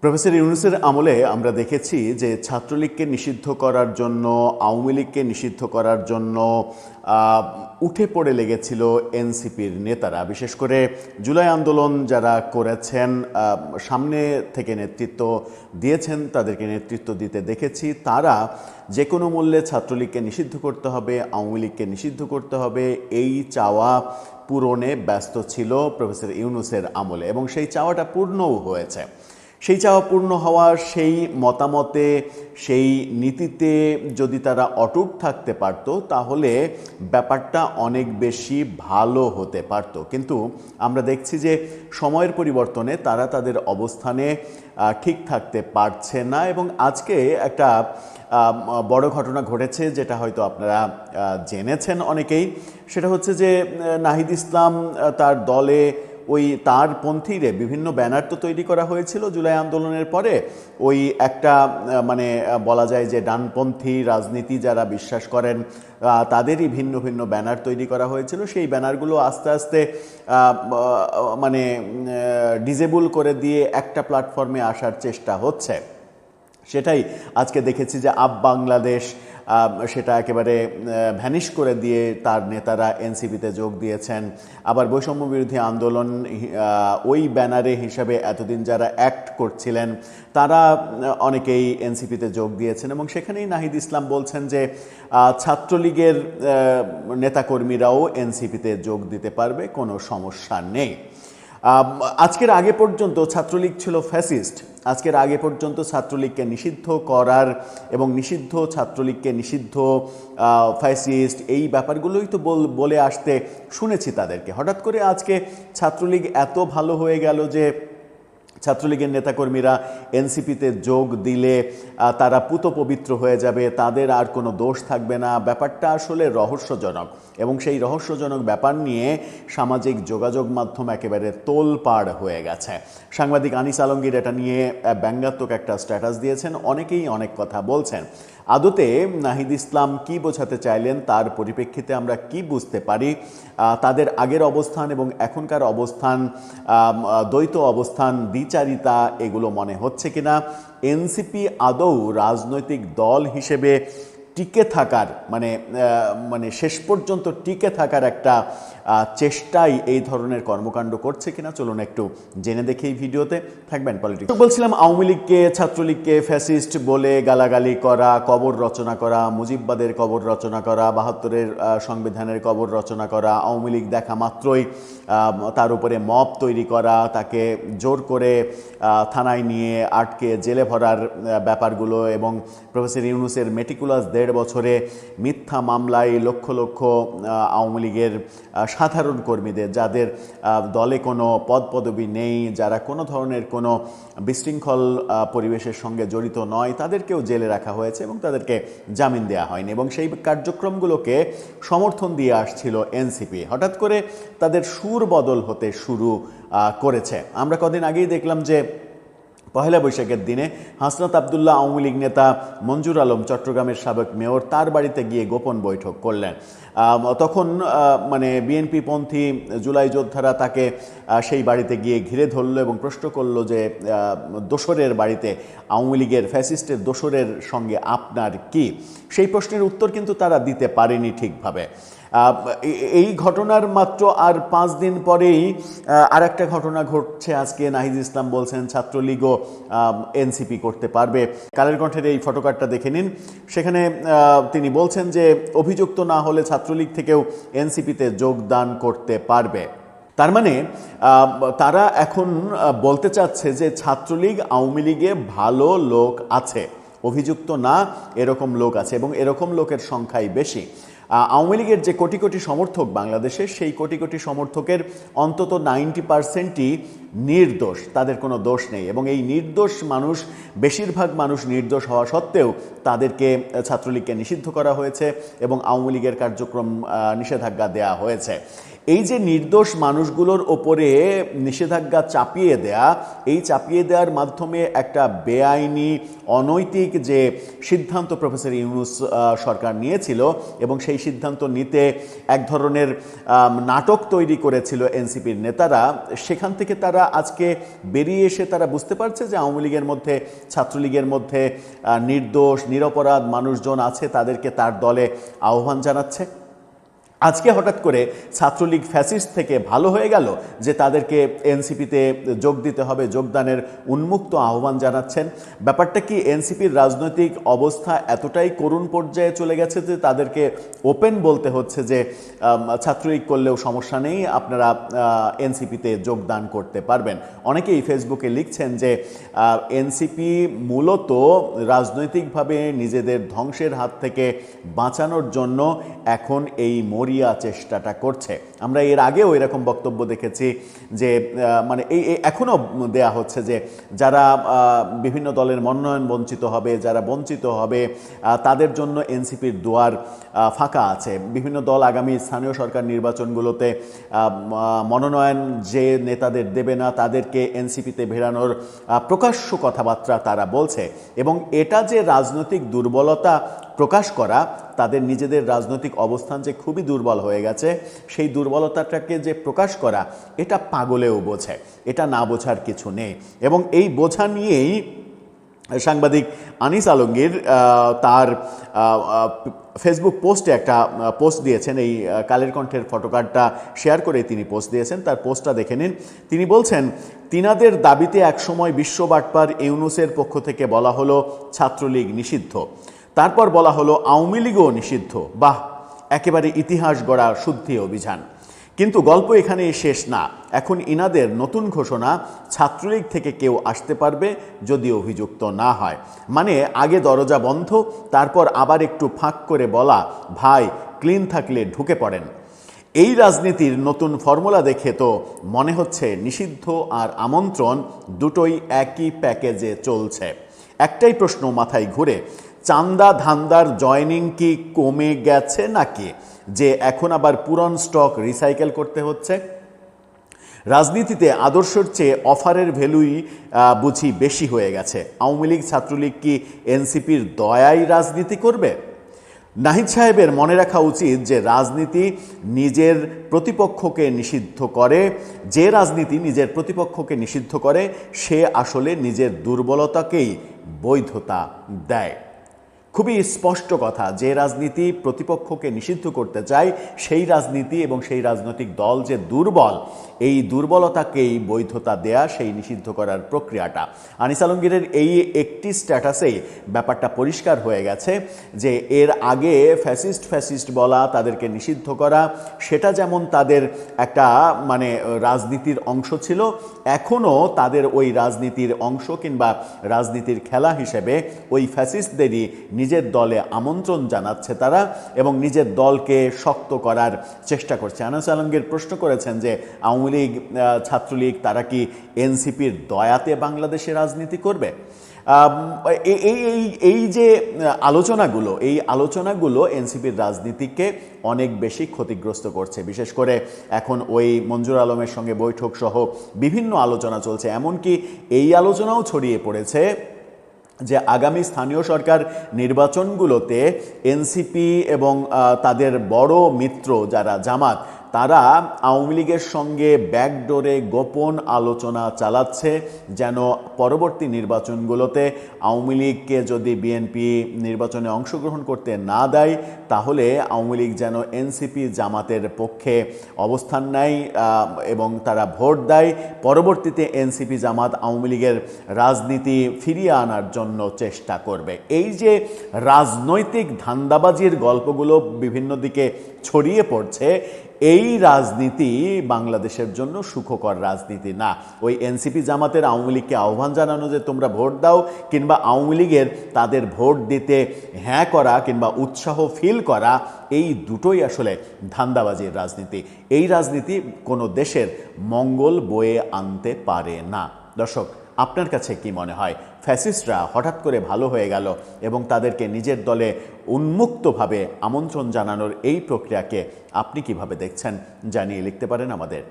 Professor ইউনূসের আমলে আমরা দেখেছি যে ছাত্রলীগকে নিষিদ্ধ করার জন্য, আওয়ামী লীগকে নিষিদ্ধ করার জন্য উঠে পড়ে লেগেছিল এনসিপির নেতারা। বিশেষ করে জুলাই আন্দোলন যারা করেছেন, সামনে থেকে নেতৃত্ব দিয়েছেন, তাদেরকে নেতৃত্ব দিতে দেখেছি। তারা যে কোনো মূল্যে ছাত্রলীগকে নিষিদ্ধ করতে হবে, আওয়ামী লীগকে নিষিদ্ধ করতে হবে, এই চাওয়া পূরণে ব্যস্ত ছিল প্রফেসর ইউনূসের আমলে, এবং সেই চাওয়াটা পূর্ণও হয়েছে। সেই চাওয়া পূর্ণ হওয়া, সেই মতামতে, সেই নীতিতে যদি তারা অটুট থাকতে পারত, তাহলে ব্যাপারটা অনেক বেশি ভালো হতে পারত। কিন্তু আমরা দেখছি যে সময়ের পরিবর্তনে তারা তাদের অবস্থানে ঠিক থাকতে পারছে না। এবং আজকে একটা বড় ঘটনা ঘটেছে, যেটা হয়তো আপনারা জেনেছেন অনেকেই। সেটা হচ্ছে যে নাহিদ ইসলাম তার দলে ওই তার পন্থীরে বিভিন্ন ব্যানার তো তৈরি করা হয়েছিল জুলাই আন্দোলনের পরে। ওই একটা মানে বলা যায় যে ডানপন্থী রাজনীতি যারা বিশ্বাস করেন তাদেরই ভিন্ন ভিন্ন ব্যানার তৈরি করা হয়েছিল। সেই ব্যানারগুলো আস্তে আস্তে মানে ডিজেবল করে দিয়ে একটা প্ল্যাটফর্মে আসার চেষ্টা হচ্ছে। সেটাই আজকে দেখেছি যে আপ বাংলাদেশ সেটা একেবারে ভ্যানিশ করে দিয়ে তার নেতারা এনসিপিতে যোগ দিয়েছেন। আবার বৈষম্য বিরোধী আন্দোলন ওই ব্যানারে হিসাবে এতদিন যারা অ্যাক্ট করছিলেন তারা অনেকেই এনসিপিতে যোগ দিয়েছেন। এবং সেখানেই নাহিদ ইসলাম বলছেন যে ছাত্রলীগের নেতাকর্মীরাও এনসিপিতে যোগ দিতে পারবে, কোনো সমস্যা নেই। আজকের আগে পর্যন্ত ছাত্রলীগ ছিল ফ্যাসিস্ট। আজকের আগে পর্যন্ত ছাত্রলীগকে নিষিদ্ধ করার এবং নিষিদ্ধ ছাত্রলীগকে নিষিদ্ধ ফ্যাসিস্ট, এই ব্যাপারগুলোই তো বলে আসতে শুনেছি তাদেরকে। হঠাৎ করে আজকে ছাত্রলীগ এত ভালো হয়ে গেল যে ছাত্রলীগের নেতাকর্মীরা এনসিপিতে যোগ দিলে তারা পুত পবিত্র হয়ে যাবে, তাদের আর কোনো দোষ থাকবে না। ব্যাপারটা আসলে রহস্যজনক, এবং সেই রহস্যজনক ব্যাপার নিয়ে সামাজিক যোগাযোগ মাধ্যম একেবারে তোলপাড় হয়ে গেছে। সাংবাদিক আনিস আলমগীর এটা নিয়ে ব্যঙ্গাত্মক একটা স্ট্যাটাস দিয়েছেন, অনেকেই অনেক কথা বলছেন। আদতে নাহিদ ইসলাম কি বোঝাতে চাইলেন, তার পরিপ্রেক্ষিতে আমরা কি বুঝতে পারি, তাদের আগের অবস্থান এবং এখনকার অবস্থান, দ্বৈত অবস্থান, দ্বিচারিতা, এগুলো মনে হচ্ছে কিনা? এনসিপি আদৌ রাজনৈতিক দল হিসেবে টিকে থাকার মানে শেষ পর্যন্ত টিকে থাকার একটা চেষ্টাই এই ধরনের কর্মকাণ্ড করছে কিনা, চলুন একটু জেনে দেখি এই ভিডিওতে। থাকবেন পলিটিক্স। বলছিলাম আওয়ামী লীগকে, ছাত্রলীগকে ফ্যাসিস্ট বলে গালাগালি করা, কবর রচনা করা, মুজিববাদের কবর রচনা করা, ৭২-এর সংবিধানের কবর রচনা করা, আওয়ামী লীগ দেখা মাত্রই তার উপরে মব তৈরি করা, তাকে জোর করে থানায় নিয়ে আটকে জেলে ভরার ব্যাপারগুলো, এবং প্রফেসর ইউনূসের মেটিকুলাস ১.৫ বছরে মিথ্যা মামলায় লক্ষ লক্ষ আওয়ামী লীগের সাধারণ কর্মীদের, যাদের দলে কোনো পদপদবি নেই, যারা কোনো ধরনের কোনো বিশৃঙ্খল পরিবেশের সঙ্গে জড়িত নয়, তাদেরকেও জেলে রাখা হয়েছে এবং তাদেরকে জামিন দেওয়া হয়নি। এবং সেই কার্যক্রমগুলোকে সমর্থন দিয়ে আসছিল এনসিপি। হঠাৎ করে তাদের সুর বদল হতে শুরু করেছে। আমরা কদিন আগেই দেখলাম যে পহেলা বৈশাখের দিনে হাসনাত আবদুল্লাহ আওয়ামী লীগ নেতা মঞ্জুর আলম, চট্টগ্রামের সাবেক মেয়র, তার বাড়িতে গিয়ে গোপন বৈঠক করলেন। তখন মানে বিএনপিপন্থী জুলাই যোদ্ধারা তাকে সেই বাড়িতে গিয়ে ঘিরে ধরল এবং প্রশ্ন করলো যে দোসরের বাড়িতে, আওয়ামী লীগের ফ্যাসিস্টের দোসরের সঙ্গে আপনার কি? সেই প্রশ্নের উত্তর কিন্তু তারা দিতে পারেনি ঠিকভাবে। এই ঘটনার মাত্র আর 5 দিন পরেই আর একটা ঘটনা ঘটছে। আজকে নাহিদ ইসলাম বলছেন ছাত্রলীগও এনসিপি করতে পারবে। কালের কণ্ঠের এই ফটোকার্ডটা দেখে নিন। সেখানে তিনি বলছেন যে অভিযুক্ত না হলে ছাত্রলীগ থেকেও এনসিপিতে যোগদান করতে পারবে। তার মানে তারা এখন বলতে চাচ্ছে যে ছাত্রলীগ আওয়ামী লীগে ভালো লোক আছে, অভিযুক্ত না এরকম লোক আছে, এবং এরকম লোকের সংখ্যাই বেশি। আওয়ামী লীগের যে কোটি কোটি সমর্থক বাংলাদেশে, সেই কোটি কোটি সমর্থকের অন্তত 90%ই নির্দোষ, তাদের কোনো দোষ নেই। এবং এই নির্দোষ মানুষ, বেশিরভাগ মানুষ নির্দোষ হওয়া সত্ত্বেও তাদেরকে ছাত্রলীগকে নিষিদ্ধ করা হয়েছে এবং আওয়ামী লীগের কার্যক্রম নিষেধাজ্ঞা দেয়া হয়েছে। এই যে নির্দোষ মানুষগুলোর ওপরে নিষেধাজ্ঞা চাপিয়ে দেয়া, এই চাপিয়ে দেওয়ার মাধ্যমে একটা বেআইনি অনৈতিক যে সিদ্ধান্ত প্রফেসর ইউনূস সরকার নিয়েছিল, এবং সেই সিদ্ধান্ত নিতে এক ধরনের নাটক তৈরি করেছিল এনসিপির নেতারা, সেখান থেকে তারা তারা আজকে বেরিয়ে এসে তারা বুঝতে পারছে যে আওয়ামী লীগের মধ্যে, ছাত্রলীগের মধ্যে নির্দোষ নিরপরাধ মানুষজন আছে, তাদেরকে তার দলে আহ্বান জানাচ্ছে? আজকে হঠাৎ করে ছাত্রলীগ ফ্যাসিস্ট থেকে ভালো হয়ে গেল যে তাদেরকে এনসিপিতে যোগ দিতে হবে, যোগদানের উন্মুক্ত আহ্বান জানাচ্ছেন। ব্যাপারটা কি এনসিপির রাজনৈতিক অবস্থা এতটাই করুণ পর্যায়ে চলে গেছে যে তাদেরকে ওপেন বলতে হচ্ছে যে ছাত্রলীগ করলেও সমস্যা নেই, আপনারা এনসিপিতে যোগদান করতে পারবেন? অনেকেই ফেসবুকে লিখছেন যে এনসিপি মূলত রাজনৈতিকভাবে নিজেদের ধ্বংসের হাত থেকে বাঁচানোর জন্য এখন এই মরিয়া চেষ্টাটা করছে। আমরা এর আগেও এরকম বক্তব্য দেখেছি যে মানে এই এখনও দেয়া হচ্ছে যে যারা বিভিন্ন দলের মনোনয়ন বঞ্চিত হবে, যারা বঞ্চিত হবে, তাদের জন্য এনসিপির দুয়ার ফাঁকা আছে। বিভিন্ন দল আগামী স্থানীয় সরকার নির্বাচনগুলোতে মনোনয়ন যে নেতাদের দেবে না তাদেরকে এনসিপিতে ভেড়ানোর প্রকাশ্য কথাবার্তা তারা বলছে, এবং এটা যে রাজনৈতিক দুর্বলতা প্রকাশ করা, তাদের নিজেদের রাজনৈতিক অবস্থান যে খুবই দুর্বল হয়ে গেছে, সেই দুর্বলতাটাকে যে প্রকাশ করা, এটা পাগলেও বোঝে, এটা না বোঝার কিছু নেই। এবং এই বোঝা নিয়েই সাংবাদিক আনিস আলমগীর তার ফেসবুক পোস্টে একটা পোস্ট দিয়েছেন। এই কালের কণ্ঠের ফটোকার্ডটা শেয়ার করে তিনি পোস্ট দিয়েছেন। তার পোস্টটা দেখে নিন। তিনি বলছেন, তিনাদের দাবিতে একসময় বিশ্ব বাটপার ইউনূসের পক্ষ থেকে বলা হলো ছাত্রলীগ নিষিদ্ধ, তারপর বলা হলো আওয়ামী লীগও নিষিদ্ধ। বাহ, একেবারে ইতিহাস গড়া শুদ্ধি অভিযান। কিন্তু গল্প এখানেই শেষ না। এখন ইনাদের নতুন ঘোষণা, ছাত্রলীগ থেকে কেউ আসতে পারবে যদি অভিযুক্ত না হয়। মানে আগে দরজা বন্ধ, তারপর আবার একটু ফাঁক করে বলা, ভাই ক্লিন থাকলে ঢুকে পড়েন। এই রাজনীতির নতুন ফর্মুলা দেখে তো মনে হচ্ছে নিষিদ্ধ আর আমন্ত্রণ দুটোই একই প্যাকেজে চলছে। একটাই প্রশ্ন মাথায় ঘুরে, চান্দা ধান্দার জয়নিং কি কমে গেছে নাকি যে এখন আবার পুরন স্টক রিসাইকেল করতে হচ্ছে? রাজনীতিতে আদর্শের চেয়ে অফারের ভ্যালুই বুঝি বেশি হয়ে গেছে। আওয়ামী লীগ ছাত্রলীগ কি এনসিপির দয়ায় রাজনীতি করবে? নাহিদ সাহেবের মনে রাখা উচিত যে রাজনীতি নিজের প্রতিপক্ষকে নিষিদ্ধ করে, যে রাজনীতি নিজের প্রতিপক্ষকে নিষিদ্ধ করে সে আসলে নিজের দুর্বলতাকেই বৈধতা দেয়। খুবই স্পষ্ট কথা, যে রাজনীতি প্রতিপক্ষকে নিষিদ্ধ করতে চায় সেই রাজনীতি এবং সেই রাজনৈতিক দল যে দুর্বল, এই দুর্বলতাকেই বৈধতা দেয়া সেই নিষিদ্ধ করার প্রক্রিয়াটা। আনিস আলমগীরের এই একটি স্ট্যাটাসেই ব্যাপারটা পরিষ্কার হয়ে গেছে যে এর আগে ফ্যাসিস্ট বলা, তাদেরকে নিষিদ্ধ করা, সেটা যেমন তাদের একটা মানে রাজনীতির অংশ ছিল, এখনও তাদের ওই রাজনীতির অংশ কিংবা রাজনীতির খেলা হিসেবে ওই ফ্যাসিস্টদেরই নিজের দলে আমন্ত্রণ জানাচ্ছে তারা এবং নিজের দলকে শক্ত করার চেষ্টা করছে। আনিস আলমগীর প্রশ্ন করেছেন যে আওয়ামী লীগ ছাত্রলীগ তারা কি এনসিপির দয়াতে বাংলাদেশে রাজনীতি করবে? এই যে আলোচনাগুলো এনসিপির রাজনীতিকে অনেক বেশি ক্ষতিগ্রস্ত করছে। বিশেষ করে এখন ওই মঞ্জুর আলমের সঙ্গে বৈঠক সহ বিভিন্ন আলোচনা চলছে। এমনকি এই আলোচনাও ছড়িয়ে পড়েছে যে আগামী স্থানীয় সরকার নির্বাচনগুলোতে এনসিপি এবং তাদের বড় মিত্র যারা জামাত, তারা আওয়ামী লীগের সঙ্গে ব্যাকডোরে গোপন আলোচনা চালাচ্ছে যেন পরবর্তী নির্বাচনগুলোতে আওয়ামী লীগকে যদি বিএনপি নির্বাচনে অংশগ্রহণ করতে না দেয় তাহলে আওয়ামী লীগ যেন এনসিপি জামাতের পক্ষে অবস্থান নেয় এবং তারা ভোট দেয়। পরবর্তীতে এনসিপি জামাত আওয়ামী লীগের রাজনীতি ফিরিয়ে আনার জন্য চেষ্টা করবে। এই যে রাজনৈতিক ধান্দাবাজির গল্পগুলো বিভিন্ন দিকে ছড়িয়ে পড়ছে, এই রাজনীতি বাংলাদেশের জন্য সুখকর রাজনীতি না। ওই এনসিপি জামাতের আওয়ামী লীগকে আহ্বান জানানো যে তোমরা ভোট দাও, কিংবা আওয়ামী লীগের তাদের ভোট দিতে হ্যাঁ করা কিংবা উৎসাহ ফিল করা, এই দুটোই আসলে ধান্দাবাজির রাজনীতি। এই রাজনীতি কোনো দেশের মঙ্গল বয়ে আনতে পারে না। দর্শক, আপনার কাছে কি মনে হয়, ফ্যাসিস্টরা হঠাৎ করে ভালো হয়ে গেল এবং তাদেরকে নিজের দলে উন্মুক্তভাবে আমন্ত্রণ জানানোর এই প্রক্রিয়াকে আপনি কিভাবে দেখছেন জানিয়ে লিখতে পারেন আমাদের।